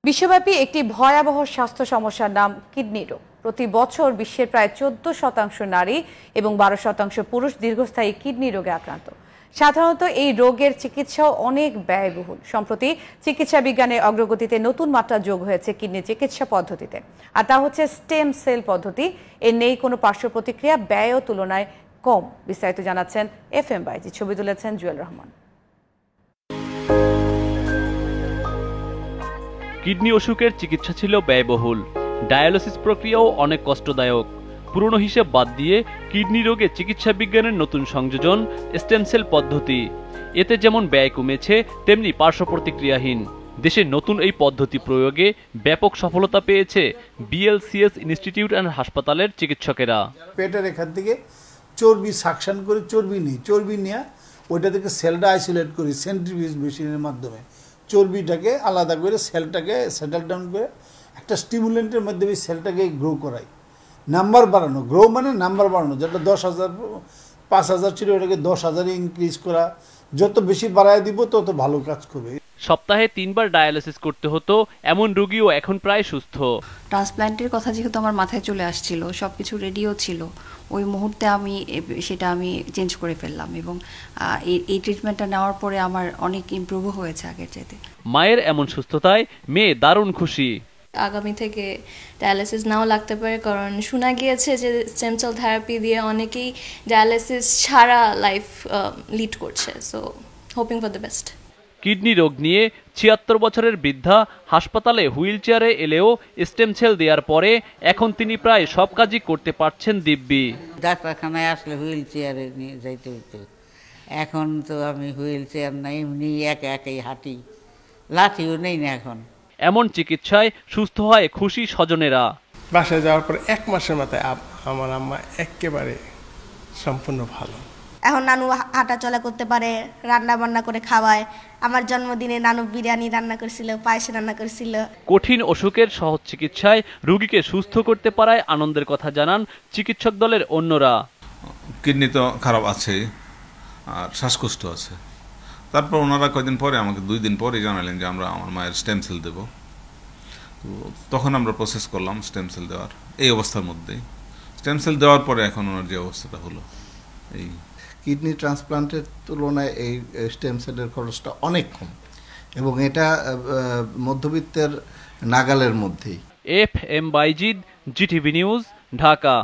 বিশ্বব্যাপী একটি ভয়াবহ স্বাস্থ্য সমস্যার নাম কিডনি রোগ। প্রতি বছর বিশ্বের প্রায় 14% নারী এবং 12% পুরুষ দীর্ঘস্থায়ী কিডনি রোগে আক্রান্ত। সাধারণত এই রোগের চিকিৎসাও অনেক ব্যয়বহুল। সম্প্রতি চিকিৎসা বিজ্ঞানের অগ্রগতিতে নতুন মাত্রা যোগ হয়েছে কিডনি চিকিৎসা পদ্ধতিতে, আর তা হচ্ছে স্টেম সেল পদ্ধতি। এর নেই কোনো পার্শ্ব প্রতিক্রিয়া, ব্যয়ও তুলনায় কম। বিস্তারিত জানাচ্ছেন FM বাইজি, ছবি তুলেছেন জুয়েল রহমান। কিডনি অসুখের চিকিৎসা ছিল ব্যয়বহুল, ডায়ালিসিস প্রক্রিয়াও অনেক কষ্টদায়ক। পুরনো হিসেব বাদ দিয়ে কিডনি রোগে চিকিৎসা বিজ্ঞানের নতুন সংযোজন স্টেম সেল পদ্ধতি। এতে যেমন ব্যয় কমেছে, তেমনি পার্শ্ব প্রতিক্রিয়াহীন। দেশে নতুন এই পদ্ধতি প্রয়োগে ব্যাপক সফলতা পেয়েছে BLCS ইনস্টিটিউট অ্যান্ড হাসপাতালের চিকিৎসকেরা। পেটের এখান থেকে চর্বি সাকশন করে চর্বি নিয়ে ওইটা থেকে সেলটা আইসোলেট করি সেন্ট্রিফিউজ মেশিনের মাধ্যমে। চর্বিটাকে আলাদা করে সেলটাকে সেটেল ডাউন করে একটা স্টিমুলেন্টের মাধ্যমে সেলটাকে গ্রো করাই। নাম্বার বাড়ানো, গ্রো মানে নাম্বার বাড়ানো, যেটা 10,000 5,000 ছিল ওটাকে 10,000 ইনক্রিজ করা। যত বেশি বাড়ায় দিব তত ভালো কাজ করবে। সপ্তাহে 3 বার ডায়ালিসিস করতে হতো এমন রোগীও এখন প্রায় সুস্থ। ট্রান্সপ্ল্যান্টের কথা যেহেতু আমার মাথায় চলে আসছিল, সবকিছু রেডিও ছিল, ওই মুহূর্তে আমি চেঞ্জ করে ফেললাম এবং এই ট্রিটমেন্টটা নেওয়ার পরে আমার অনেক ইমপ্রুভও হয়েছে আগের চাইতে। মায়ের এমন সুস্থতায় মেয়ে দারুণ খুশি। আগামী থেকে ডায়ালিসিস নাও লাগতে পারে, কারণ শোনা গিয়েছে যে স্টেম সেল থেরাপি দিয়ে অনেকেই ডায়ালিসিস ছাড়া লাইফ লিড করছে। So hoping for the best. Kidney রোগ নিয়ে 76 বছরের বৃদ্ধা হাসপাতালে হুইল চেয়ারে এলেও স্টেম সেল দেওয়ার পরে এখন তিনি প্রায় সব কাজই করতে পারছেন দিব্যি। ডাক্তারখানায় আসলে হুইল চেয়ারে নিয়ে যাইতে হইতো, এখন তো আমি হুইল চেয়ার না, এমনি একা একাই হাঁটি, লাঠিও নেই না এখন। এমন চিকিৎসায় সুস্থ হয় খুশি স্বজনেরা। বাসায় যাওয়ার পর 1 মাসের মাথায় আমার আম্মা একেবারে সম্পূর্ণ ভালো। এখন নানু হাঁটা চলা করতে পারে, রান্না বান্না করে খাওয়ায়। আমার জন্মদিনে নানু বিরিয়ানি রান্না করেছিল, পায়েস রান্না করেছিল। কঠিন অসুখের সহজ চিকিৎসায় রোগীকে সুস্থ করতে পারায় আনন্দের কথা জানান চিকিৎসক দলের অন্যরা। কিডনি তো খারাপ আছে আর শ্বাসকষ্ট আছে, তারপর ওনারা কয়েকদিন পরে আমাকে 2 দিন পরে জানালেন যে আমরা আমার মায়ের স্টেম সেল দেব। তো তখন আমরা প্রসেস করলাম স্টেম সেল দেওয়ার। এই অবস্থার মধ্যেই স্টেম সেল দেওয়ার পরে এখন ওনার যে অবস্থাটা হলো, এই কিডনি ট্রান্সপ্লান্টের তুলনায় এই স্টেম সেলের খরচটা অনেক কম এবং এটা মধ্যবিত্তের নাগালের মধ্যেই। FM Baizid, GTV news, Dhaka.